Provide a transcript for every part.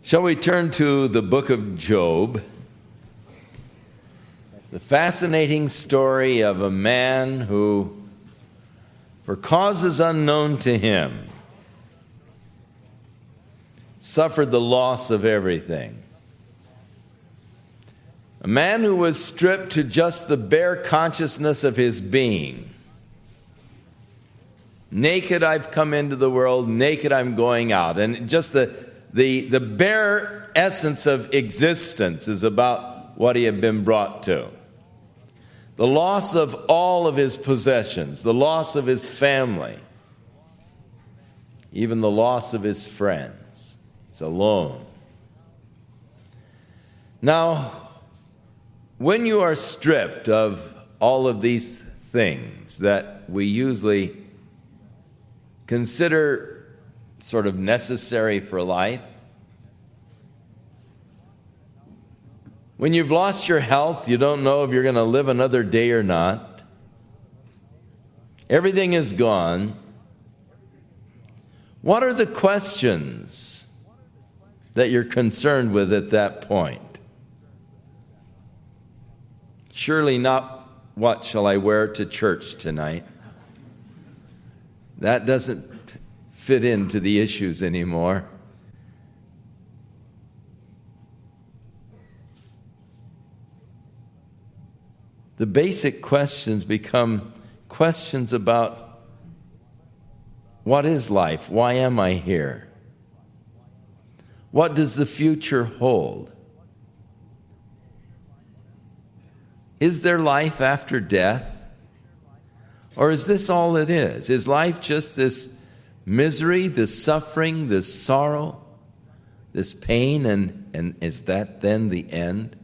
Shall we turn to the book of Job? The fascinating story of a man who, for causes unknown to him, suffered the loss of everything. A man who was stripped to just the bare consciousness of his being. Naked I've come into the world, naked I'm going out. And just the bare essence of existence is about what he had been brought to. The loss of all of his possessions, the loss of his family, even the loss of his friends. He's alone. Now, when you are stripped of all of these things that we usually consider sort of necessary for life, when you've lost your health, you don't know if you're going to live another day or not. Everything is gone. What are the questions that you're concerned with at that point? Surely not, what shall I wear to church tonight? That doesn't fit into the issues anymore. The basic questions become questions about what is life? Why am I here? What does the future hold? Is there life after death? Or is this all it is? Is life just this misery, this suffering, this sorrow, this pain, and is that then the end?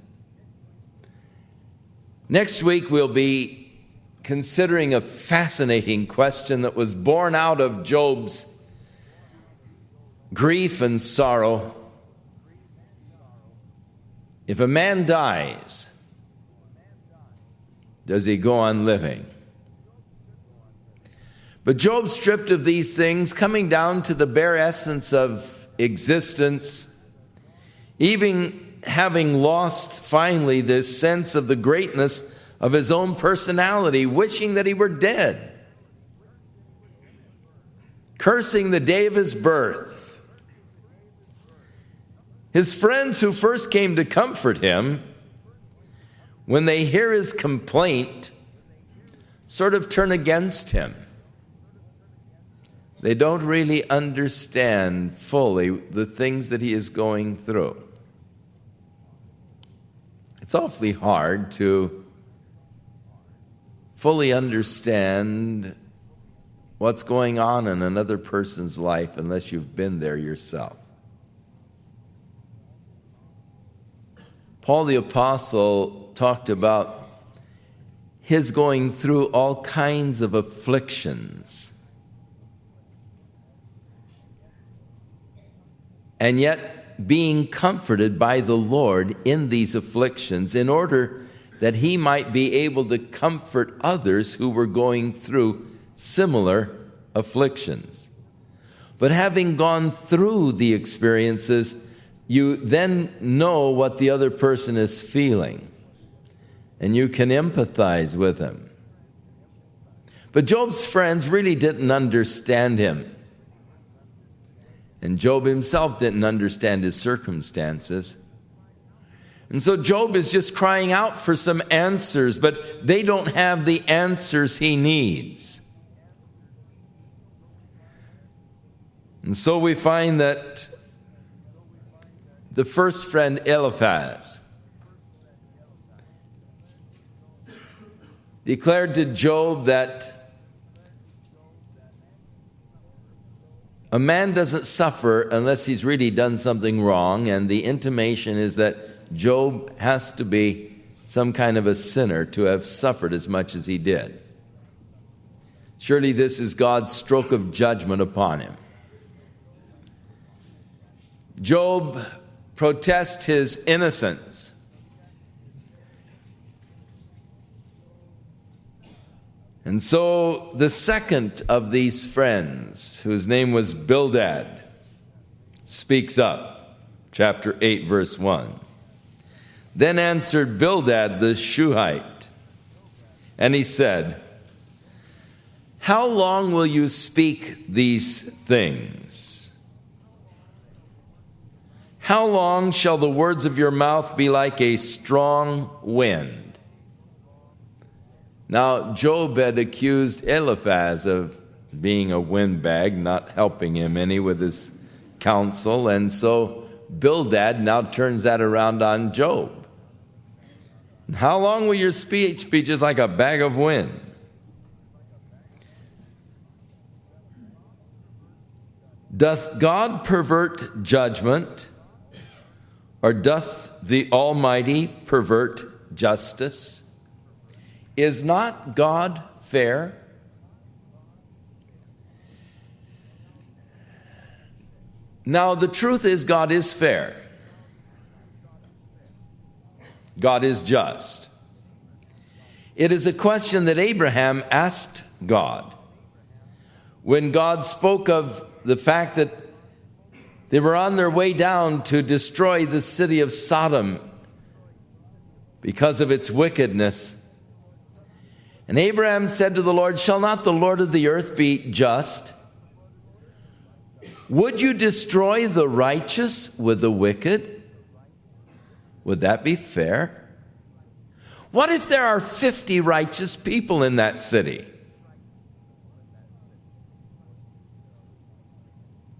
Next week we'll be considering a fascinating question that was born out of Job's grief and sorrow. If a man dies, does he go on living? But Job, stripped of these things, coming down to the bare essence of existence, even having lost finally this sense of the greatness of his own personality, wishing that he were dead, cursing the day of his birth. His friends who first came to comfort him, when they hear his complaint, sort of turn against him. They don't really understand fully the things that he is going through. It's awfully hard to fully understand what's going on in another person's life unless you've been there yourself. Paul the Apostle talked about his going through all kinds of afflictions, and yet being comforted by the Lord in these afflictions in order that he might be able to comfort others who were going through similar afflictions. But having gone through the experiences, you then know what the other person is feeling, and you can empathize with him. But Job's friends really didn't understand him. And Job himself didn't understand his circumstances. And so Job is just crying out for some answers, but they don't have the answers he needs. And so we find that the first friend, Eliphaz, declared to Job that a man doesn't suffer unless he's really done something wrong, and the intimation is that Job has to be some kind of a sinner to have suffered as much as he did. Surely this is God's stroke of judgment upon him. Job protests his innocence. And so the second of these friends, whose name was Bildad, speaks up. chapter 8, verse 1. Then answered Bildad the Shuhite, and he said, how long will you speak these things? How long shall the words of your mouth be like a strong wind? Now Job had accused Eliphaz of being a windbag, not helping him any with his counsel, and so Bildad now turns that around on Job. How long will your speech be just like a bag of wind? Doth God pervert judgment, or doth the Almighty pervert justice? Is not God fair? Now, the truth is, God is fair. God is just. It is a question that Abraham asked God when God spoke of the fact that they were on their way down to destroy the city of Sodom because of its wickedness. And Abraham said to the Lord, shall not the Lord of the earth be just? Would you destroy the righteous with the wicked? Would that be fair? What if there are 50 righteous people in that city?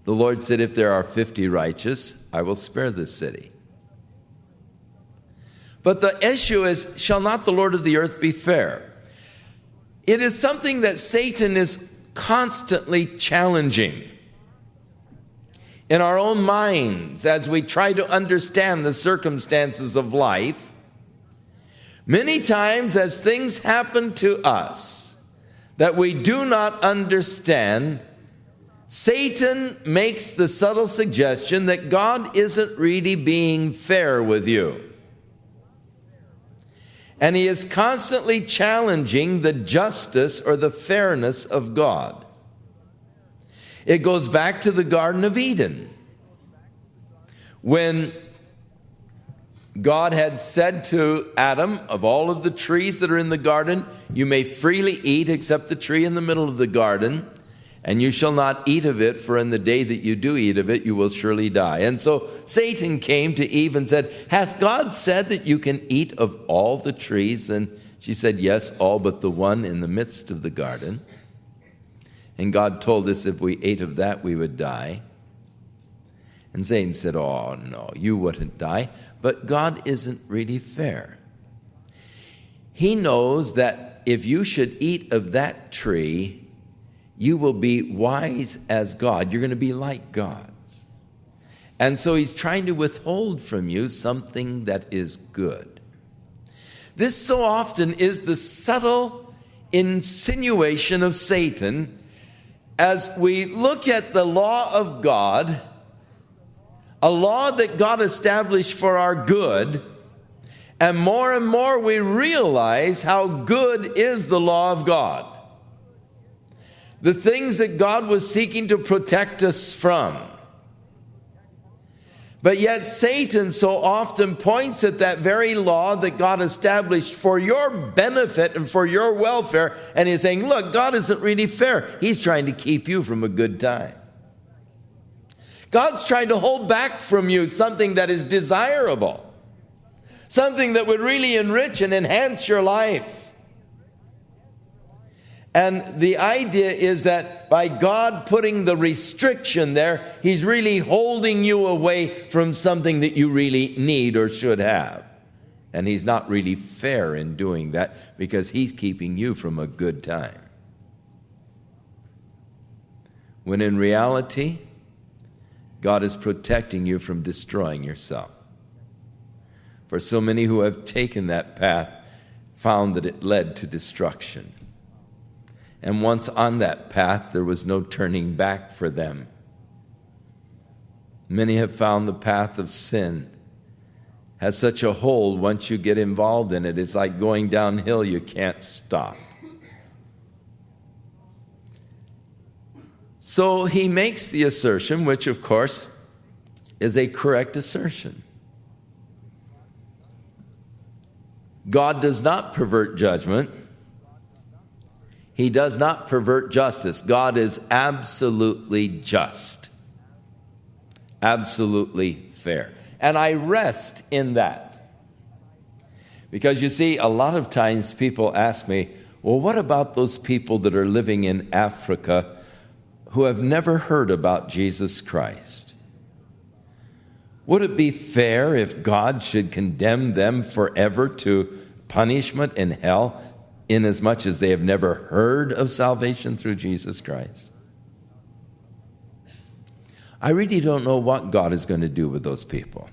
The Lord said, if there are 50 righteous, I will spare this city. But the issue is, shall not the Lord of the earth be fair? It is something that Satan is constantly challenging in our own minds as we try to understand the circumstances of life. Many times as things happen to us that we do not understand, Satan makes the subtle suggestion that God isn't really being fair with you. And he is constantly challenging the justice or the fairness of God. It goes back to the Garden of Eden, when God had said to Adam, of all of the trees that are in the garden, you may freely eat except the tree in the middle of the garden, and you shall not eat of it, for in the day that you do eat of it, you will surely die. And so Satan came to Eve and said, hath God said that you can eat of all the trees? And she said, yes, all but the one in the midst of the garden. And God told us if we ate of that, we would die. And Satan said, oh, no, you wouldn't die. But God isn't really fair. He knows that if you should eat of that tree, you will be wise as God. You're going to be like gods. And so he's trying to withhold from you something that is good. This so often is the subtle insinuation of Satan as we look at the law of God, a law that God established for our good, and more we realize how good is the law of God. The things that God was seeking to protect us from. But yet Satan so often points at that very law that God established for your benefit and for your welfare, and he's saying, look, God isn't really fair. He's trying to keep you from a good time. God's trying to hold back from you something that is desirable, something that would really enrich and enhance your life. And the idea is that by God putting the restriction there, he's really holding you away from something that you really need or should have. And he's not really fair in doing that because he's keeping you from a good time. When in reality, God is protecting you from destroying yourself. For so many who have taken that path found that it led to destruction. And once on that path, there was no turning back for them. Many have found the path of sin has such a hold. Once you get involved in it, it's like going downhill, you can't stop. So he makes the assertion, which of course is a correct assertion. God does not pervert judgment. He does not pervert justice. God is absolutely just, absolutely fair. And I rest in that. Because you see, a lot of times people ask me, well, what about those people that are living in Africa who have never heard about Jesus Christ? Would it be fair if God should condemn them forever to punishment in hell, inasmuch as they have never heard of salvation through Jesus Christ? I really don't know what God is going to do with those people.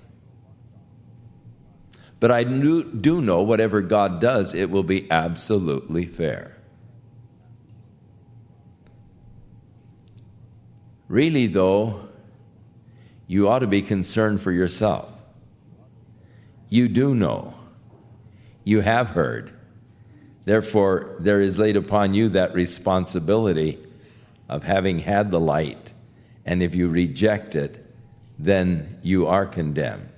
But I do know whatever God does, it will be absolutely fair. Really, though, you ought to be concerned for yourself. You do know. You have heard. Therefore, there is laid upon you that responsibility of having had the light. And if you reject it, then you are condemned.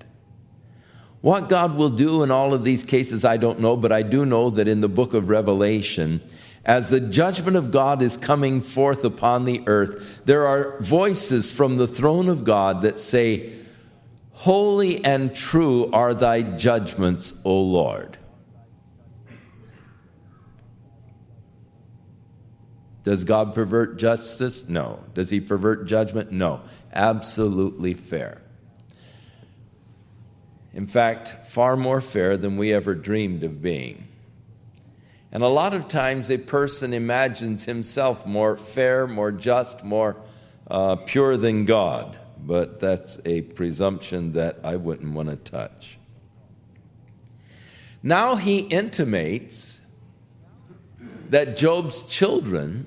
What God will do in all of these cases, I don't know, but I do know that in the book of Revelation, as the judgment of God is coming forth upon the earth, there are voices from the throne of God that say, "Holy and true are thy judgments, O Lord." Does God pervert justice? No. Does he pervert judgment? No. Absolutely fair. In fact, far more fair than we ever dreamed of being. And a lot of times a person imagines himself more fair, more just, more pure than God. But that's a presumption that I wouldn't want to touch. Now he intimates that Job's children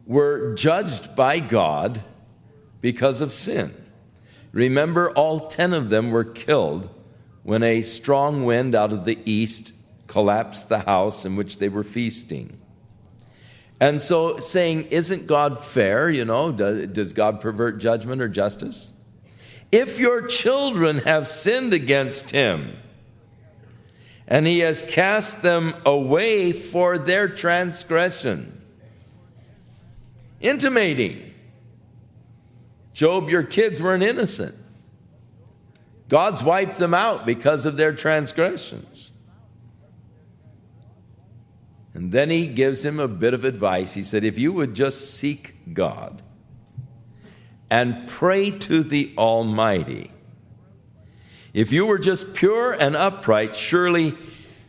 were judged by God because of sin. Remember, all 10 of them were killed when a strong wind out of the east collapsed the house in which they were feasting. And so saying, isn't God fair? Does God pervert judgment or justice? If your children have sinned against him, and he has cast them away for their transgression, intimating, Job, your kids weren't innocent. God's wiped them out because of their transgressions. And then he gives him a bit of advice. He said, if you would just seek God and pray to the Almighty, if you were just pure and upright, surely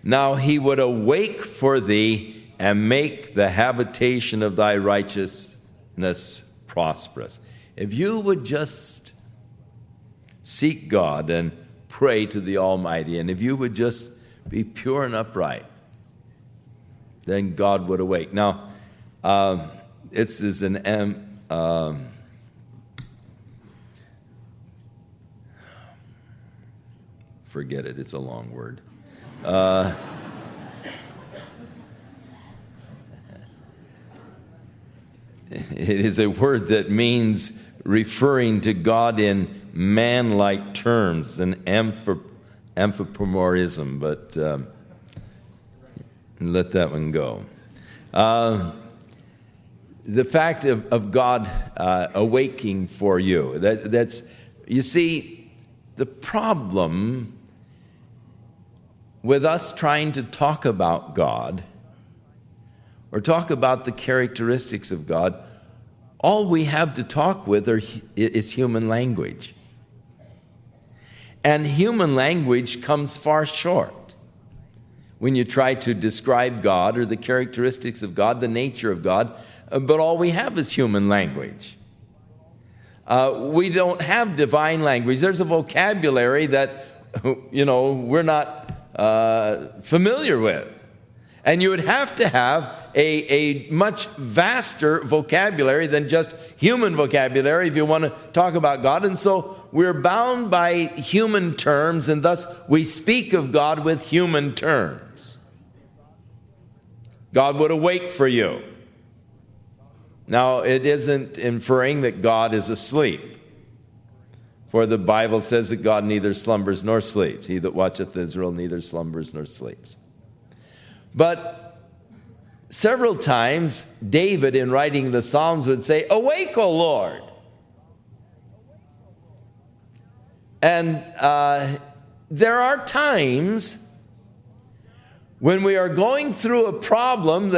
now he would awake for thee and make the habitation of thy righteousness prosperous. If you would just seek God and pray to the Almighty, and if you would just be pure and upright, then God would awake. Now, this is forget it, it's a long word. It is a word that means referring to God in man-like terms, an anthropomorphism, but let that one go. The fact of God awaking for you, that's, you see, the problem with us trying to talk about God or talk about the characteristics of God, all we have to talk with is human language. And human language comes far short when you try to describe God or the characteristics of God, the nature of God, but all we have is human language. We don't have divine language. There's a vocabulary that, we're not familiar with. And you would have to have a much vaster vocabulary than just human vocabulary if you want to talk about God. And so we're bound by human terms, and thus we speak of God with human terms. God would awake for you. Now, it isn't inferring that God is asleep, For the Bible says that God neither slumbers nor sleeps. He that watcheth Israel neither slumbers nor sleeps. But several times, David, in writing the Psalms, would say, "Awake, O Lord." And there are times when we are going through a problem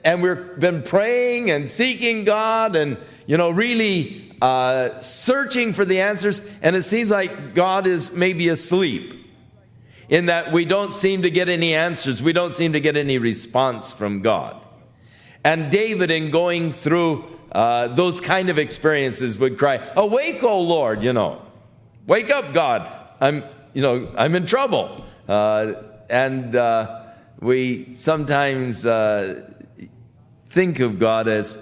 and we've been praying and seeking God and, really searching for the answers, and it seems like God is maybe asleep in that we don't seem to get any answers. We don't seem to get any response from God. And David, in going through those kind of experiences, would cry, "Awake, O Lord, Wake up, God. I'm in trouble." And we sometimes think of God as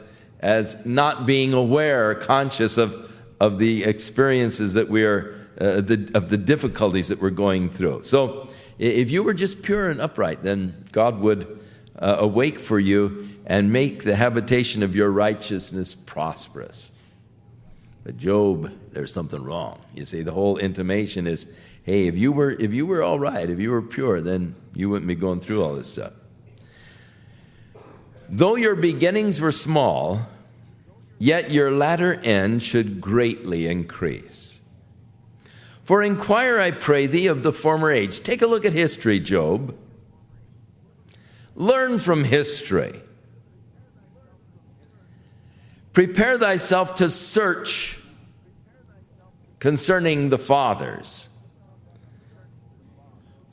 not being aware or conscious of the experiences that we are, of the difficulties that we're going through. So if you were just pure and upright, then God would awake for you and make the habitation of your righteousness prosperous. But Job, there's something wrong. You see, the whole intimation is, hey, if you were all right, if you were pure, then you wouldn't be going through all this stuff. Though your beginnings were small, yet your latter end should greatly increase. For inquire, I pray thee, of the former age. Take a look at history, Job. Learn from history. Prepare thyself to search concerning the fathers.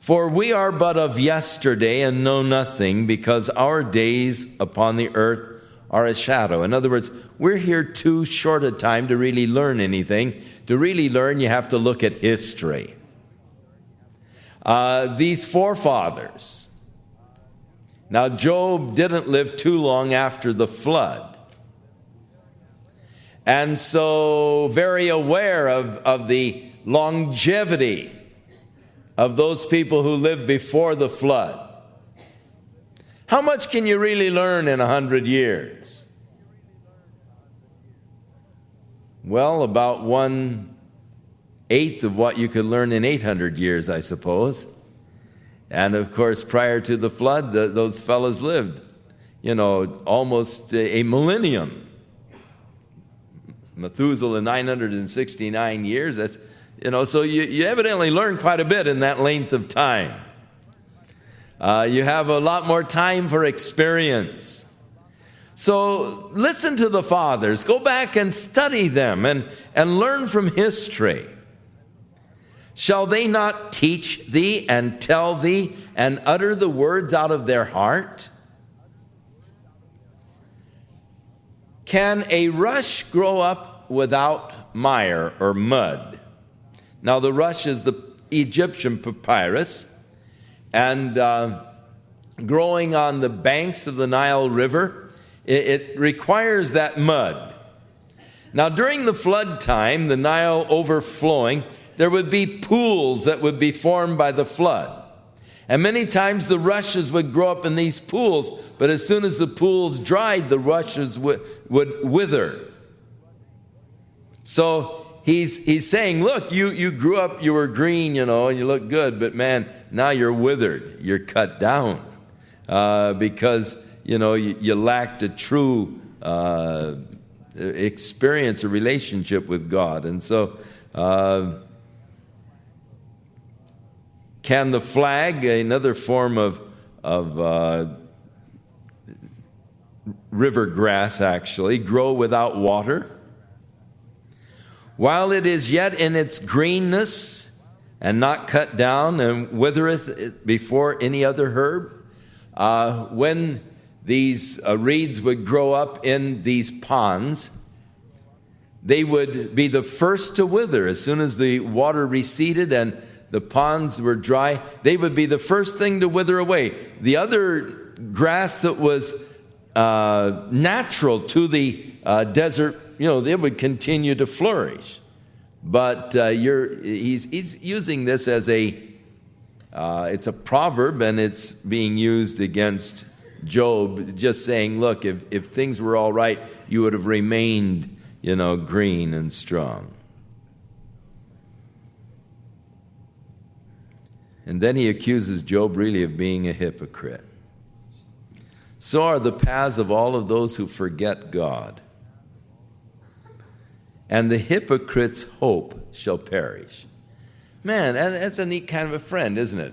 For we are but of yesterday and know nothing, because our days upon the earth are a shadow. In other words, we're here too short a time to really learn anything. To really learn, you have to look at history. These forefathers. Now, Job didn't live too long after the flood. And so very aware of the longevity of those people who lived before the flood. How much can you really learn in 100 years? Well, about 1/8 of what you could learn in 800 years, I suppose. And of course, prior to the flood, those fellows lived, almost a millennium. Methuselah, 969 years. That's, so you evidently learn quite a bit in that length of time. You have a lot more time for experience. So listen to the fathers. Go back and study them and learn from history. Shall they not teach thee and tell thee and utter the words out of their heart? Can a rush grow up without mire or mud? Now, the rush is the Egyptian papyrus, and growing on the banks of the Nile River, it requires that mud. Now, during the flood time, the Nile overflowing, there would be pools that would be formed by the flood. And many times the rushes would grow up in these pools, but as soon as the pools dried, the rushes would wither. So he's saying, look, you grew up, you were green, and you look good, but man, now you're withered, you're cut down, because, you lacked a true experience, a relationship with God. And so, can the flag, another form of river grass actually, grow without water? While it is yet in its greenness and not cut down, and withereth before any other herb? When these reeds would grow up in these ponds, they would be the first to wither. As soon as the water receded and the ponds were dry, they would be the first thing to wither away. The other grass that was natural to the desert, they would continue to flourish. But he's using this as it's a proverb, and it's being used against Job, just saying, look, if things were all right, you would have remained, green and strong. And then he accuses Job really of being a hypocrite. So are the paths of all of those who forget God. And the hypocrite's hope shall perish. Man, that's a neat kind of a friend, isn't it?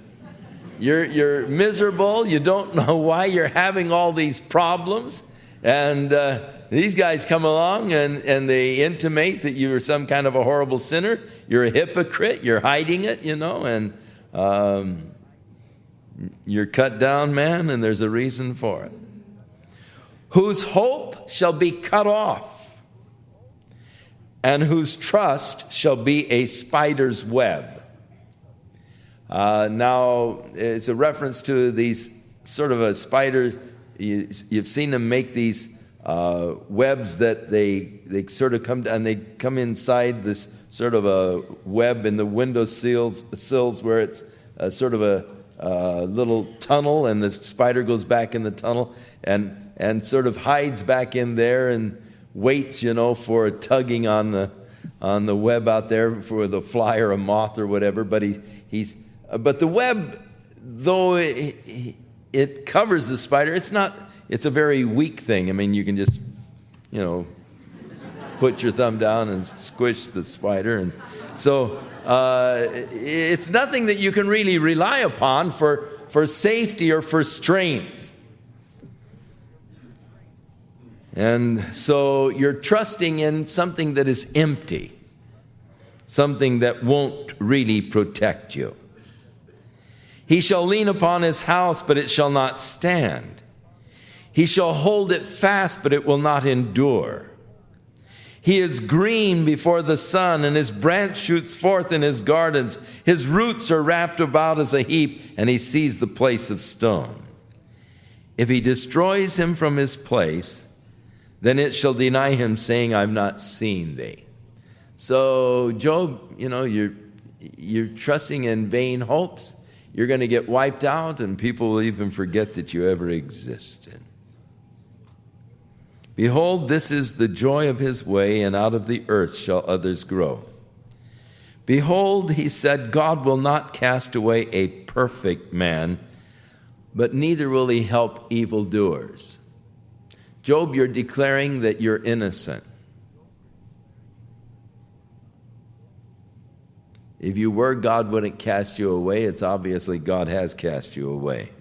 You're miserable. You don't know why you're having all these problems. And these guys come along and they intimate that you're some kind of a horrible sinner. You're a hypocrite. You're hiding it, and you're cut down, man, and there's a reason for it. Whose hope shall be cut off, and whose trust shall be a spider's web. Now, it's a reference to these sort of a spider. You've seen them make these webs that they sort of come and they come inside this sort of a web in the window sills where it's sort of a little tunnel, and the spider goes back in the tunnel and sort of hides back in there and waits, for a tugging on the web out there for the fly or a moth or whatever. But but the web, though it covers the spider, it's a very weak thing. I mean, you can just, put your thumb down and squish the spider. And so it's nothing that you can really rely upon for safety or for strength. And so you're trusting in something that is empty, something that won't really protect you. He shall lean upon his house, but it shall not stand. He shall hold it fast, but it will not endure. He is green before the sun, and his branch shoots forth in his gardens. His roots are wrapped about as a heap, and he sees the place of stone. If he destroys him from his place, then it shall deny him, saying, I've not seen thee. So, Job, you're trusting in vain hopes. You're going to get wiped out, and people will even forget that you ever existed. Behold, this is the joy of his way, and out of the earth shall others grow. Behold, he said, God will not cast away a perfect man, but neither will he help evildoers. Job, you're declaring that you're innocent. If you were, God wouldn't cast you away. It's obviously God has cast you away.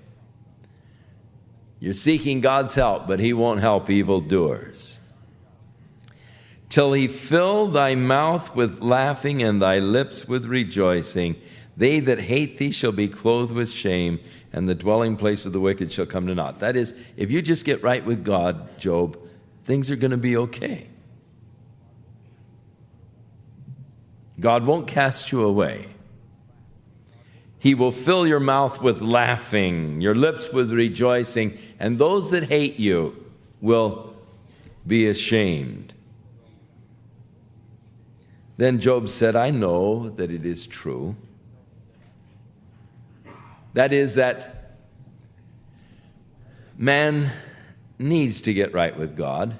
You're seeking God's help, but he won't help evildoers. Till he fill thy mouth with laughing and thy lips with rejoicing. They that hate thee shall be clothed with shame, and the dwelling place of the wicked shall come to naught. That is, if you just get right with God, Job, things are going to be okay. God won't cast you away. He will fill your mouth with laughing, your lips with rejoicing, and those that hate you will be ashamed. Then Job said, I know that it is true. That is, that man needs to get right with God.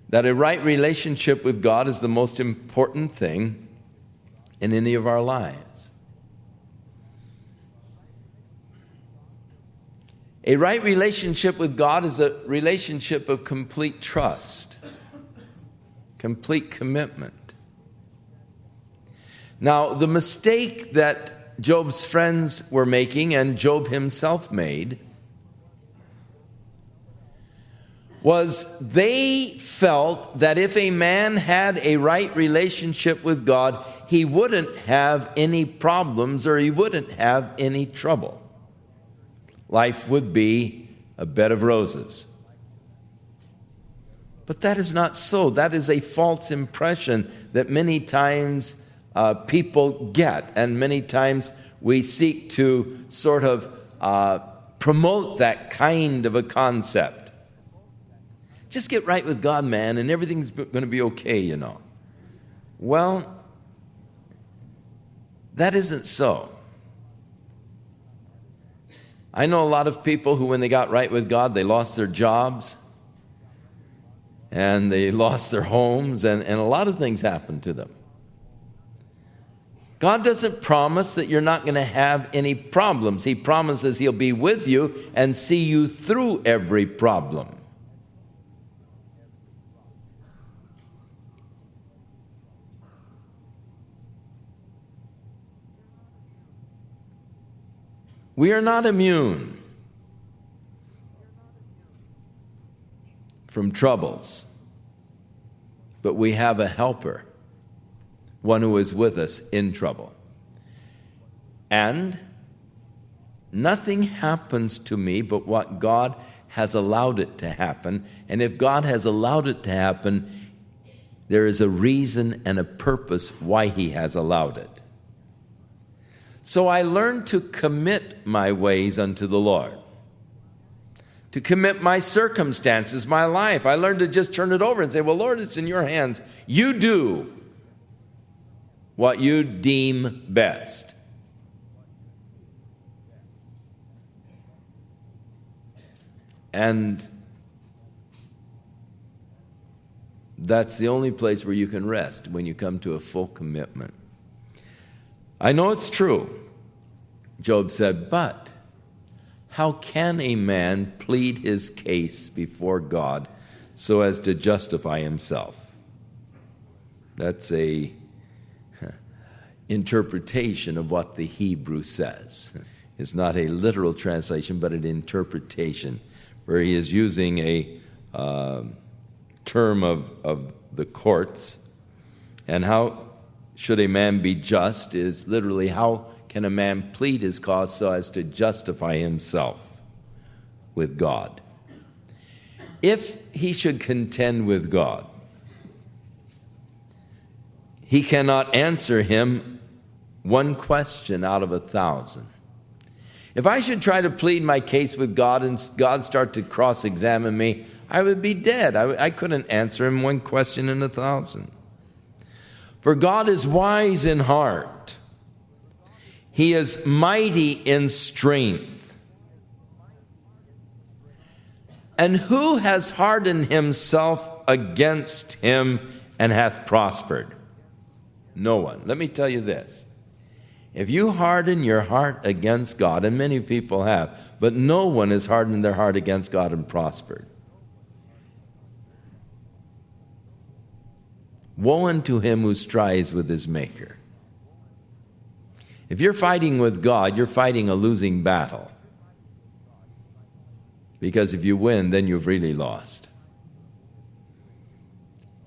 That a right relationship with God is the most important thing in any of our lives. A right relationship with God is a relationship of complete trust, complete commitment. Now, the mistake that Job's friends were making, and Job himself made, was they felt that if a man had a right relationship with God, he wouldn't have any problems or he wouldn't have any trouble. Life would be a bed of roses. But that is not so. That is a false impression that many times people get, and many times we seek to sort of promote that kind of a concept. Just get right with God, man, and everything's going to be okay, Well, that isn't so. I know a lot of people who, when they got right with God, they lost their jobs, and they lost their homes, and a lot of things happened to them. God doesn't promise that you're not going to have any problems. He promises He'll be with you and see you through every problem. We are not immune from troubles, but we have a helper, one who is with us in trouble. And nothing happens to me but what God has allowed it to happen. And if God has allowed it to happen, there is a reason and a purpose why He has allowed it. So I learned to commit my ways unto the Lord, to commit my circumstances, my life. I learned to just turn it over and say, well, Lord, it's in your hands. You do what you deem best. And that's the only place where you can rest, when you come to a full commitment. I know it's true. Job said, but how can a man plead his case before God so as to justify himself? That's a interpretation of what the Hebrew says. It's not a literal translation, but an interpretation, where he is using a term of the courts. And how should a man be just is literally, how can a man plead his cause so as to justify himself with God? If he should contend with God, he cannot answer him one question out of 1,000. If I should try to plead my case with God and God start to cross-examine me, I would be dead. I couldn't answer him one question in 1,000. For God is wise in heart. He is mighty in strength. And who has hardened himself against him and hath prospered? No one. Let me tell you this. If you harden your heart against God, and many people have, but no one has hardened their heart against God and prospered. Woe unto him who strives with his Maker. If you're fighting with God, you're fighting a losing battle. Because if you win, then you've really lost.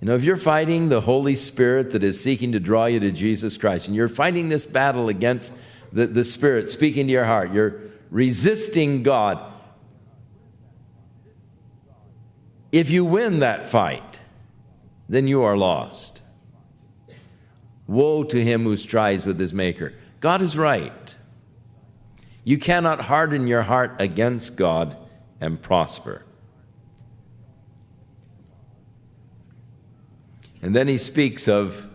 You know, if you're fighting the Holy Spirit that is seeking to draw you to Jesus Christ, and you're fighting this battle against the Spirit speaking to your heart, you're resisting God. If you win that fight, then you are lost. Woe to him who strives with his Maker. God is right. You cannot harden your heart against God and prosper. And then he speaks of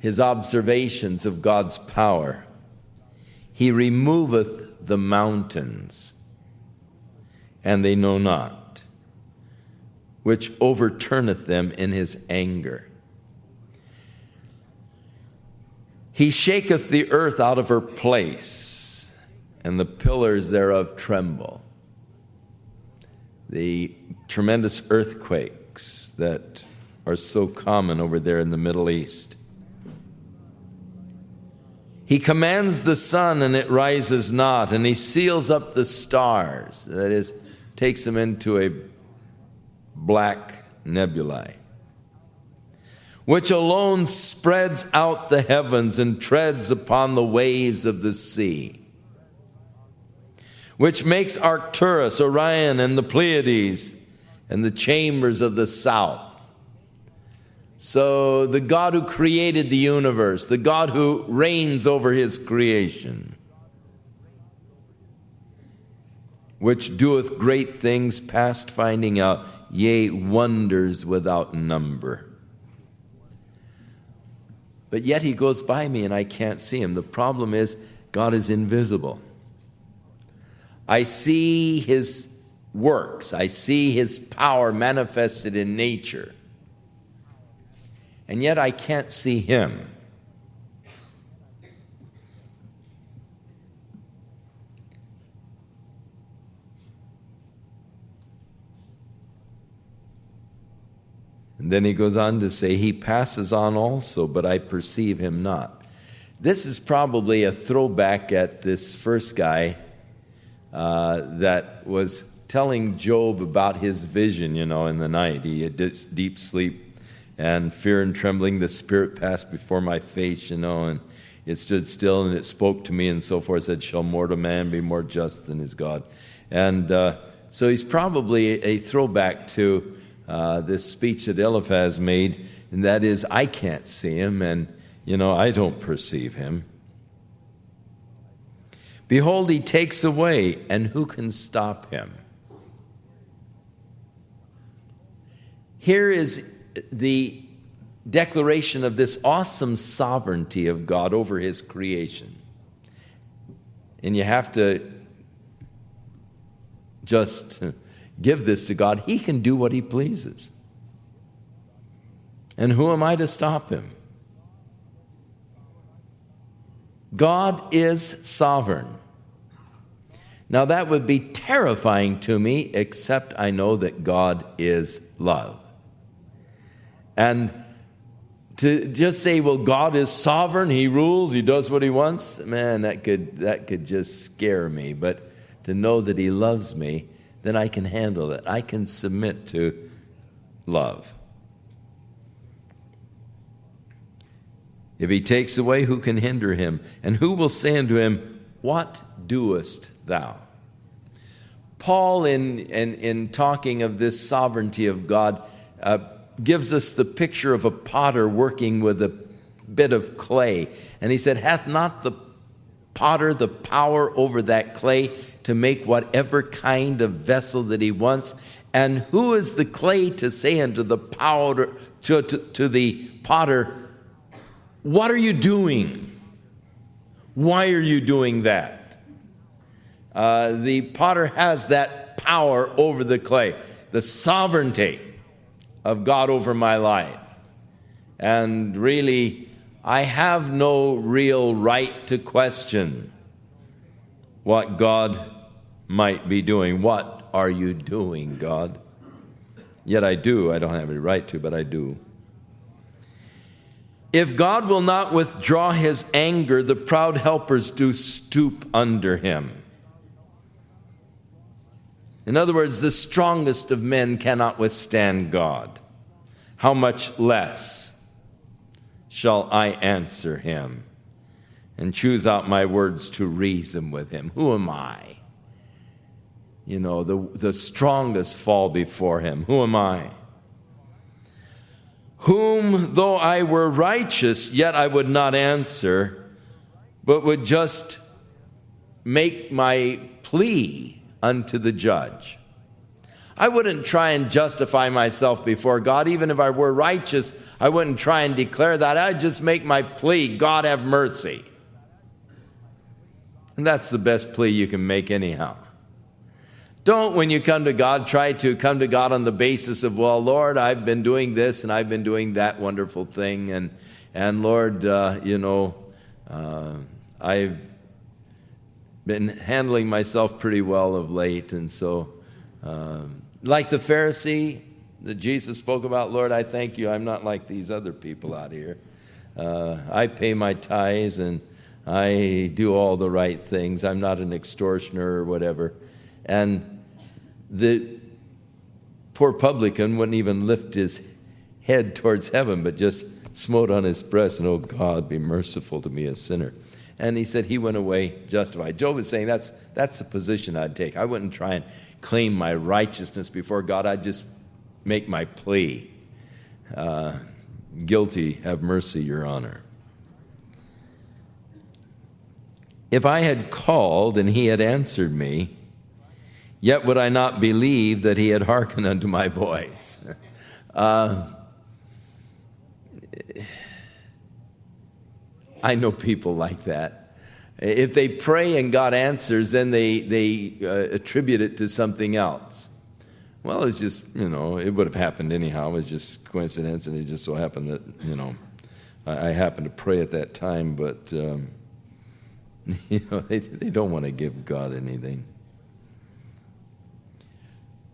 his observations of God's power. He removeth the mountains, and they know not, which overturneth them in his anger. He shaketh the earth out of her place, and the pillars thereof tremble. The tremendous earthquakes that are so common over there in the Middle East. He commands the sun, and it rises not, and he seals up the stars, that is, takes them into a black nebulae, which alone spreads out the heavens and treads upon the waves of the sea, which makes Arcturus, Orion, and the Pleiades, and the chambers of the south. So the God who created the universe, the God who reigns over his creation, which doeth great things past finding out, yea, wonders without number. But yet he goes by me and I can't see him. The problem is God is invisible. I see his works. I see his power manifested in nature. And yet I can't see him. Then he goes on to say, he passes on also, but I perceive him not. This is probably a throwback at this first guy that was telling Job about his vision, in the night. He had deep sleep and fear and trembling. The Spirit passed before my face, and it stood still and it spoke to me and so forth. It said, shall mortal man be more just than his God? And so he's probably a throwback to this speech that Eliphaz made, and that is, I can't see him, and, I don't perceive him. Behold, he takes away, and who can stop him? Here is the declaration of this awesome sovereignty of God over his creation. And you have to just give this to God. He can do what he pleases. And who am I to stop him? God is sovereign. Now that would be terrifying to me, except I know that God is love. And to just say, well, God is sovereign, he rules, he does what he wants, man, that could just scare me. But to know that he loves me, then I can handle it. I can submit to love. If he takes away, who can hinder him? And who will say unto him, what doest thou? Paul, in talking of this sovereignty of God, gives us the picture of a potter working with a bit of clay. And he said, hath not the potter the power over that clay to make whatever kind of vessel that he wants? And who is the clay to say unto the powder, to the potter, what are you doing? Why are you doing that? The potter has that power over the clay, the sovereignty of God over my life. And really, I have no real right to question what God might be doing. What are you doing, God? Yet I do. I don't have any right to, but I do. If God will not withdraw his anger, the proud helpers do stoop under him. In other words, the strongest of men cannot withstand God. How much less shall I answer him and choose out my words to reason with him? Who am I? The strongest fall before him. Who am I? Whom, though I were righteous, yet I would not answer, but would just make my plea unto the judge. I wouldn't try and justify myself before God. Even if I were righteous, I wouldn't try and declare that. I'd just make my plea, God have mercy. And that's the best plea you can make anyhow. Don't, when you come to God, try to come to God on the basis of, well, Lord, I've been doing this and I've been doing that wonderful thing. And Lord, I've been handling myself pretty well of late. And so, like the Pharisee that Jesus spoke about, Lord, I thank you. I'm not like these other people out here. I pay my tithes and I do all the right things. I'm not an extortioner or whatever. And the poor publican wouldn't even lift his head towards heaven, but just smote on his breast and, oh God, be merciful to me, a sinner. And he said he went away justified. Job is saying that's the position I'd take. I wouldn't try and claim my righteousness before God. I'd just make my plea. Guilty, have mercy, your honor. If I had called and he had answered me, yet would I not believe that he had hearkened unto my voice. I know people like that. If they pray and God answers, then they attribute it to something else. Well, it's just, it would have happened anyhow. It was just coincidence, and it just so happened that, I happened to pray at that time, but, they don't want to give God anything.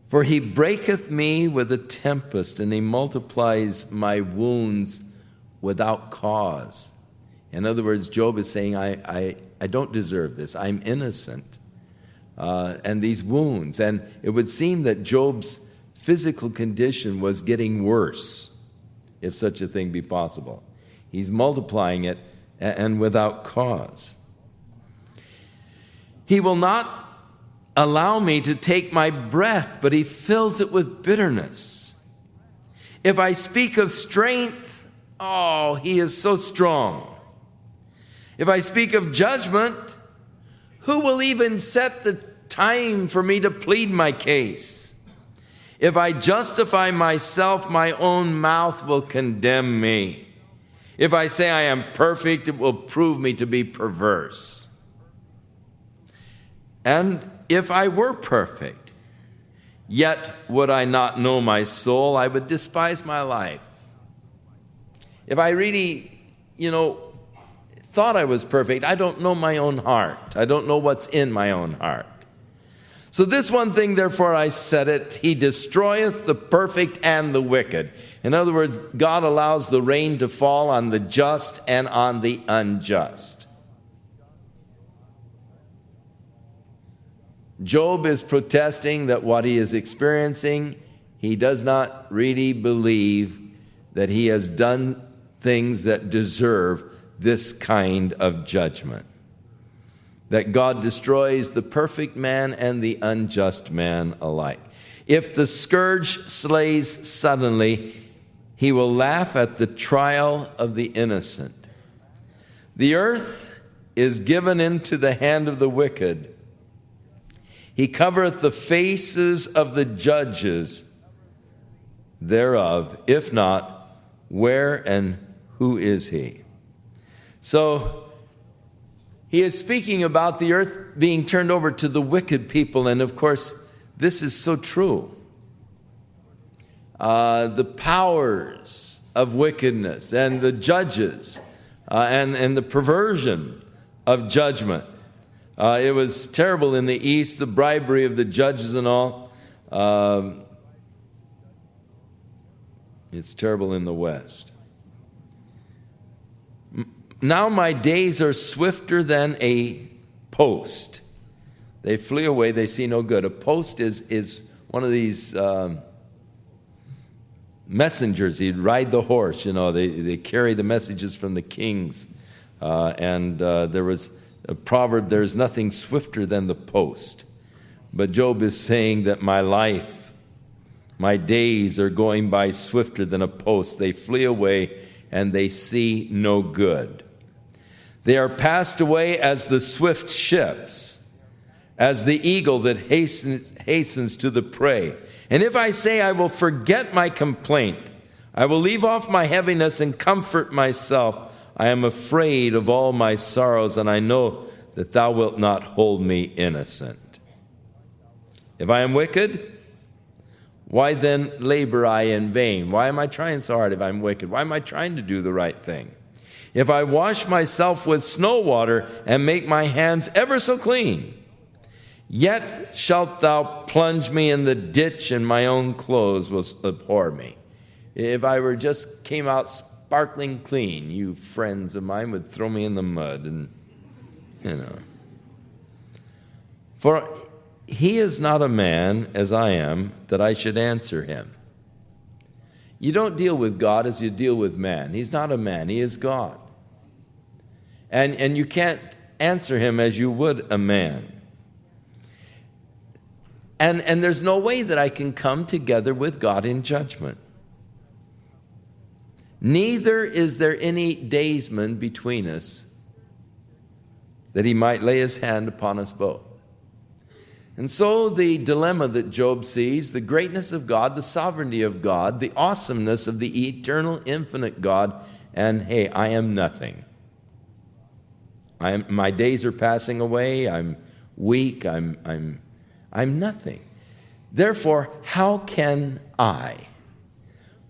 For he breaketh me with a tempest, and he multiplies my wounds without cause. In other words, Job is saying, I don't deserve this. I'm innocent. And these wounds. And it would seem that Job's physical condition was getting worse, if such a thing be possible. He's multiplying it, and without cause. He will not allow me to take my breath, but he fills it with bitterness. If I speak of strength, he is so strong. If I speak of judgment, who will even set the time for me to plead my case? If I justify myself, my own mouth will condemn me. If I say I am perfect, it will prove me to be perverse. And if I were perfect, yet would I not know my soul, I would despise my life. If I really, thought I was perfect, I don't know my own heart. I don't know what's in my own heart. So this one thing, therefore, I said it, he destroyeth the perfect and the wicked. In other words, God allows the rain to fall on the just and on the unjust. Job is protesting that what he is experiencing, he does not really believe that he has done things that deserve this kind of judgment. That God destroys the perfect man and the unjust man alike. If the scourge slays suddenly, he will laugh at the trial of the innocent. The earth is given into the hand of the wicked. He covereth the faces of the judges thereof. If not, where and who is he? So, he is speaking about the earth being turned over to the wicked people, and of course, this is so true. The powers of wickedness and the judges and the perversion of judgment. It was terrible in the East, the bribery of the judges and all. It's terrible in the West. Now my days are swifter than a post. They flee away, they see no good. A post is one of these messengers. He'd ride the horse, they carry the messages from the kings. There was a proverb, there is nothing swifter than the post. But Job is saying that my life, my days are going by swifter than a post. They flee away and they see no good. They are passed away as the swift ships, as the eagle that hastens to the prey. And if I say I will forget my complaint, I will leave off my heaviness and comfort myself, I am afraid of all my sorrows, and I know that thou wilt not hold me innocent. If I am wicked, why then labor I in vain? Why am I trying so hard if I'm wicked? Why am I trying to do the right thing? If I wash myself with snow water and make my hands ever so clean, yet shalt thou plunge me in the ditch, and my own clothes will abhor me. If I were just came out sparkling clean, you friends of mine would throw me in the mud, and For he is not a man as I am, that I should answer him. You don't deal with God as you deal with man. He's not a man, he is God. And you can't answer him as you would a man. And there's no way that I can come together with God in judgment. Neither is there any daysman between us, that he might lay his hand upon us both. And so the dilemma that Job sees, the greatness of God, the sovereignty of God, the awesomeness of the eternal, infinite God, and hey, I am nothing. My days are passing away. I'm weak. I'm nothing. Therefore, how can I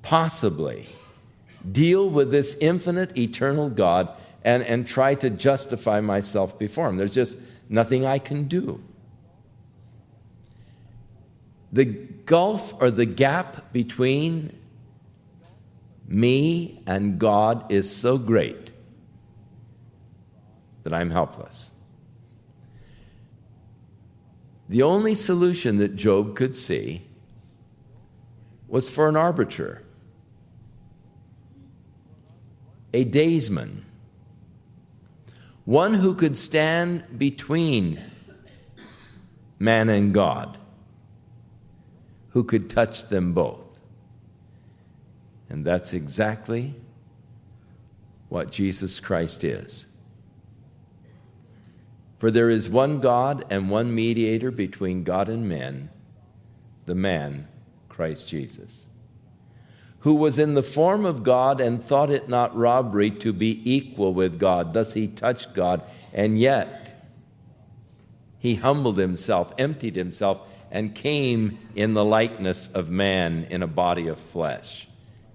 possibly deal with this infinite, eternal God and try to justify myself before him? There's just nothing I can do. The gulf or the gap between me and God is so great that I'm helpless. The only solution that Job could see was for an arbiter, a daysman, one who could stand between man and God, who could touch them both. And that's exactly what Jesus Christ is. For there is one God and one mediator between God and men, the man, Christ Jesus, who was in the form of God and thought it not robbery to be equal with God. Thus he touched God, and yet he humbled himself, emptied himself, and came in the likeness of man in a body of flesh.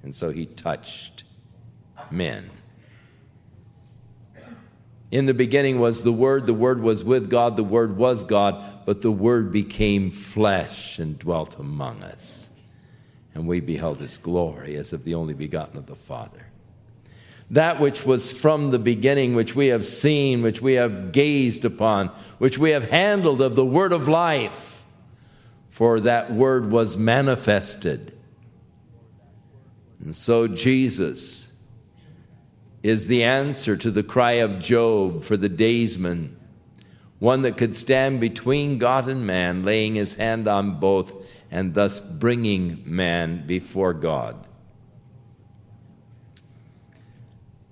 And so he touched men. In the beginning was the Word was with God, the Word was God, but the Word became flesh and dwelt among us. And we beheld his glory as of the only begotten of the Father. That which was from the beginning, which we have seen, which we have gazed upon, which we have handled of the Word of life, for that Word was manifested. And so Jesus is the answer to the cry of Job for the daysman, one that could stand between God and man, laying his hand on both, and thus bringing man before God.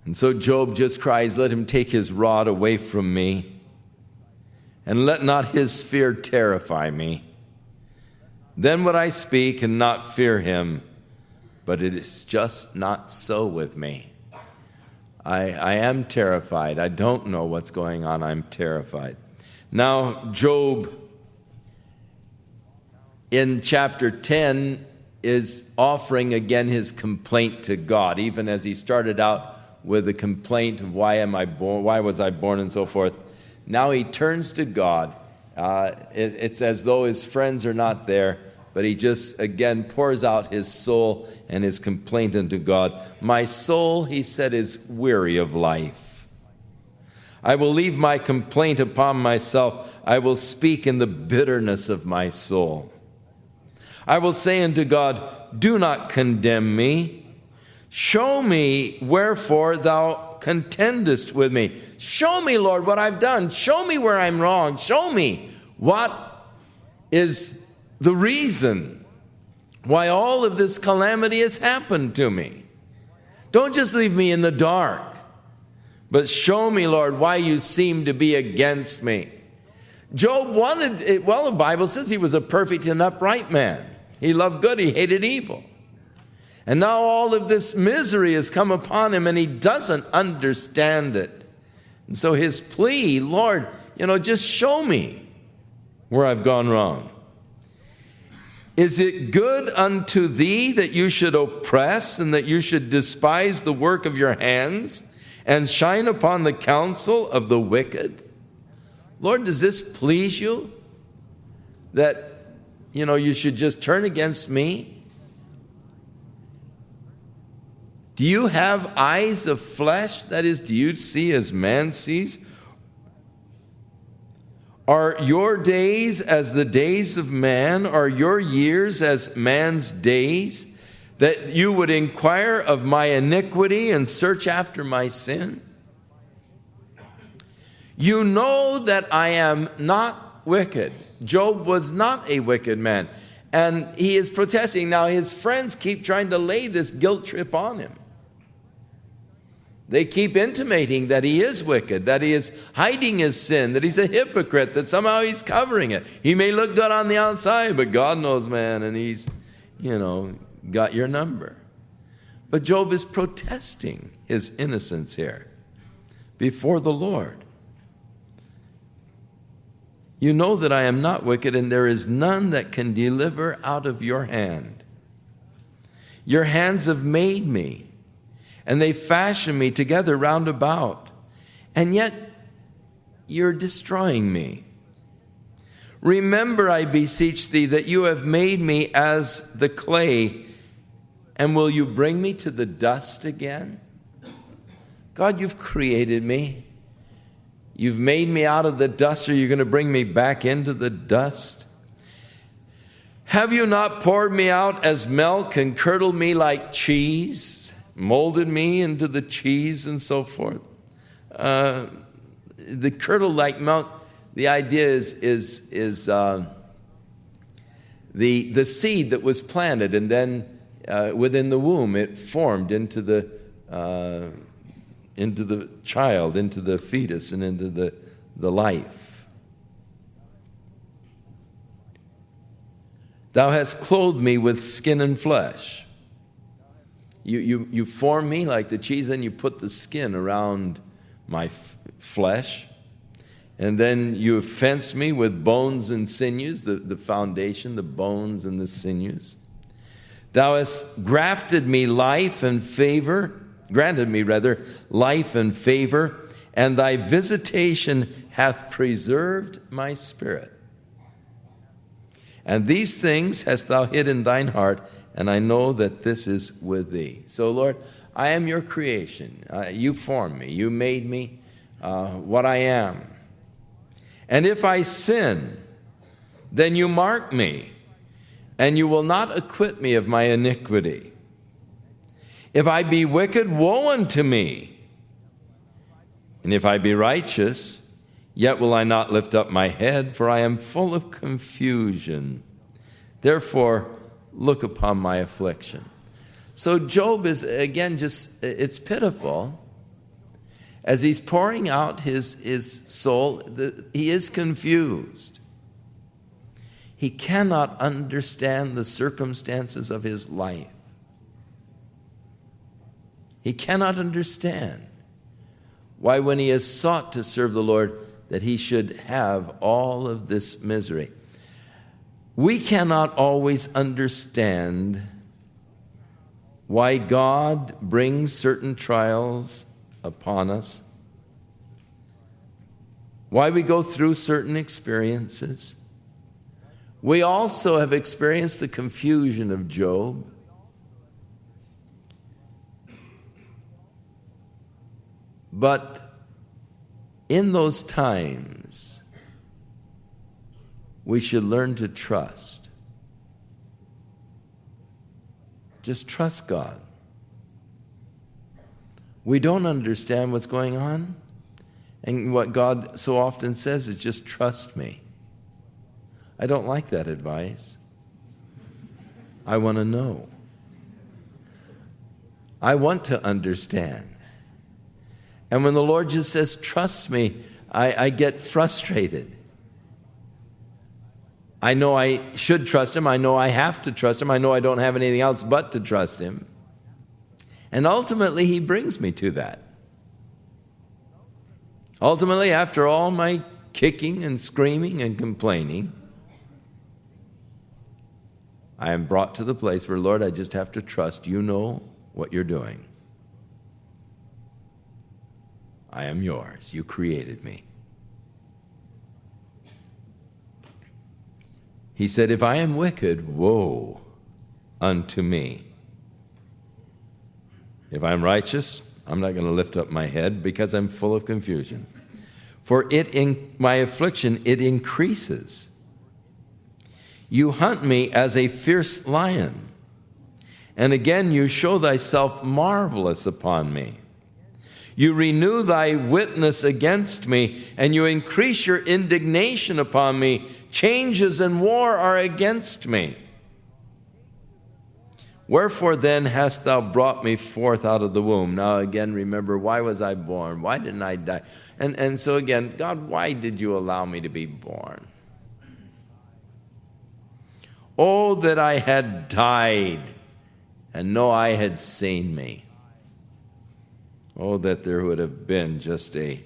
And so Job just cries, "Let him take his rod away from me, and let not his fear terrify me. Then would I speak and not fear him, but it is just not so with me. I am terrified. I don't know what's going on. I'm terrified." Now, Job, in chapter 10, is offering again his complaint to God, even as he started out with a complaint of why was I born, and so forth. Now he turns to God. It's as though his friends are not there, but he just again pours out his soul and his complaint unto God. "My soul," he said, "is weary of life. I will leave my complaint upon myself. I will speak in the bitterness of my soul. I will say unto God, do not condemn me. Show me wherefore thou contendest with me." Show me, Lord, what I've done. Show me where I'm wrong. Show me what is the reason why all of this calamity has happened to me. Don't just leave me in the dark, but show me, Lord, why you seem to be against me. Job wanted it. Well, the Bible says he was a perfect and upright man. He loved good, he hated evil. And now all of this misery has come upon him, and he doesn't understand it. And so his plea, "Lord, just show me where I've gone wrong. Is it good unto thee that you should oppress and that you should despise the work of your hands and shine upon the counsel of the wicked?" Lord, does this please you? That, you should just turn against me? Do you have eyes of flesh? That is, do you see as man sees? Are your days as the days of man? Are your years as man's days? That you would inquire of my iniquity and search after my sin? You know that I am not wicked. Job was not a wicked man. And he is protesting. Now his friends keep trying to lay this guilt trip on him. They keep intimating that he is wicked, that he is hiding his sin, that he's a hypocrite, that somehow he's covering it. He may look good on the outside, but God knows, man, and he's, got your number. But Job is protesting his innocence here before the Lord. You know that I am not wicked, and there is none that can deliver out of your hand. Your hands have made me, and they fashion me together round about, and yet you're destroying me. Remember, I beseech thee, that you have made me as the clay, and will you bring me to the dust again? God, you've created me. You've made me out of the dust. Are you going to bring me back into the dust? Have you not poured me out as milk and curdled me like cheese, molded me into the cheese and so forth? The curdled like milk, the idea is the seed that was planted, and then within the womb it formed into the child, into the fetus, and into the life. Thou hast clothed me with skin and flesh. You form me like the cheese, then you put the skin around my flesh. And then you have fenced me with bones and sinews, the foundation, the bones and the sinews. Thou hast granted me life and favor, and thy visitation hath preserved my spirit. And these things hast thou hid in thine heart, and I know that this is with thee. So, Lord, I am your creation. You formed me. You made me what I am. And if I sin, then you mark me, and you will not acquit me of my iniquity. If I be wicked, woe unto me. And if I be righteous, yet will I not lift up my head, for I am full of confusion. Therefore, look upon my affliction. So Job is, again, it's pitiful. As he's pouring out his soul, he is confused. He cannot understand the circumstances of his life. He cannot understand why, when he has sought to serve the Lord, that he should have all of this misery. We cannot always understand why God brings certain trials upon us, why we go through certain experiences. We also have experienced the confusion of Job. But in those times, we should learn to trust. Just trust God. We don't understand what's going on. And what God so often says is just trust me. I don't like that advice. I want to know. I want to understand. And when the Lord just says, trust me, I get frustrated. I know I should trust him. I know I have to trust him. I know I don't have anything else but to trust him. And ultimately, he brings me to that. Ultimately, after all my kicking and screaming and complaining, I am brought to the place where, Lord, I just have to trust you know what you're doing. I am yours. You created me. He said, if I am wicked, woe unto me. If I'm righteous, I'm not going to lift up my head because I'm full of confusion. For my affliction, it increases. You hunt me as a fierce lion, and again you show thyself marvelous upon me. You renew thy witness against me, and you increase your indignation upon me. Changes and war are against me. Wherefore then hast thou brought me forth out of the womb? Now again, remember, why was I born? Why didn't I die? And so again, God, why did you allow me to be born? Oh, that I had died, and no eye had seen me. Oh, that there would have been just a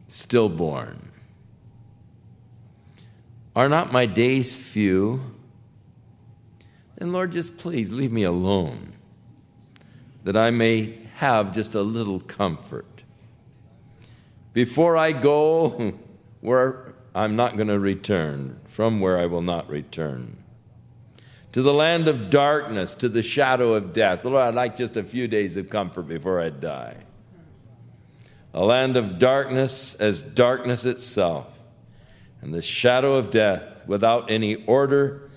stillborn. Are not my days few? Then, Lord, just please leave me alone, that I may have just a little comfort. Before I go where I'm not going to return, from where I will not return. To the land of darkness, to the shadow of death. Lord, I'd like just a few days of comfort before I die. A land of darkness as darkness itself, and the shadow of death without any order,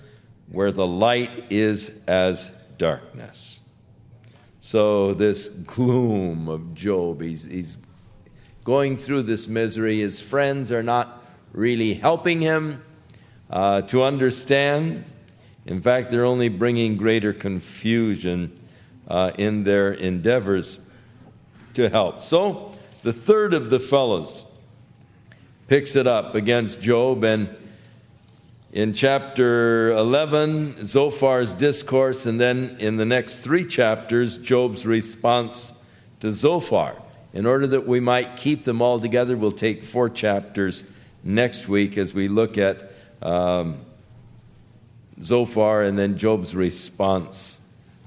where the light is as darkness. So this gloom of Job, he's going through this misery. His friends are not really helping him to understand. In fact, they're only bringing greater confusion in their endeavors to help. So the third of the fellows picks it up against Job, and in chapter 11, Zophar's discourse, and then in the next 3 chapters, Job's response to Zophar. In order that we might keep them all together, we'll take 4 chapters next week as we look at Zophar and then Job's response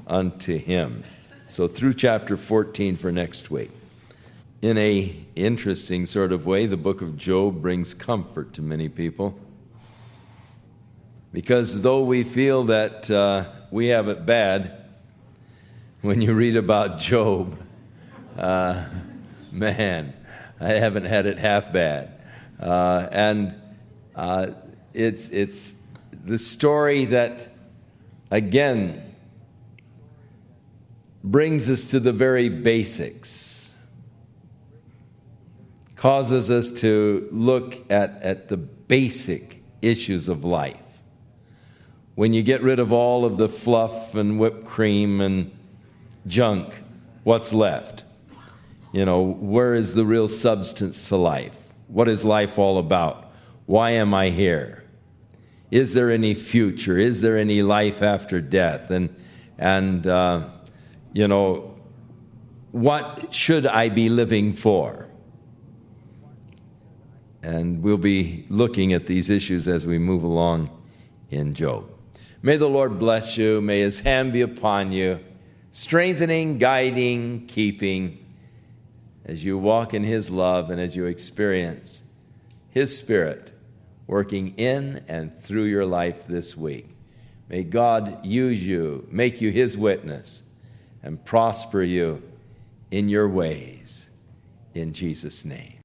unto him. So through chapter 14 for next week. In a interesting sort of way, the book of Job brings comfort to many people. Because though we feel that we have it bad, when you read about Job, man, I haven't had it half bad. And it's the story that, again, brings us to the very basics, causes us to look at the basic issues of life. When you get rid of all of the fluff and whipped cream and junk, what's left? You know, where is the real substance to life? What is life all about? Why am I here? Is there any future? Is there any life after death? And you know, what should I be living for? And we'll be looking at these issues as we move along in Job. May the Lord bless you. May his hand be upon you, strengthening, guiding, keeping, as you walk in his love and as you experience his Spirit working in and through your life this week. May God use you, make you his witness, and prosper you in your ways. In Jesus' name.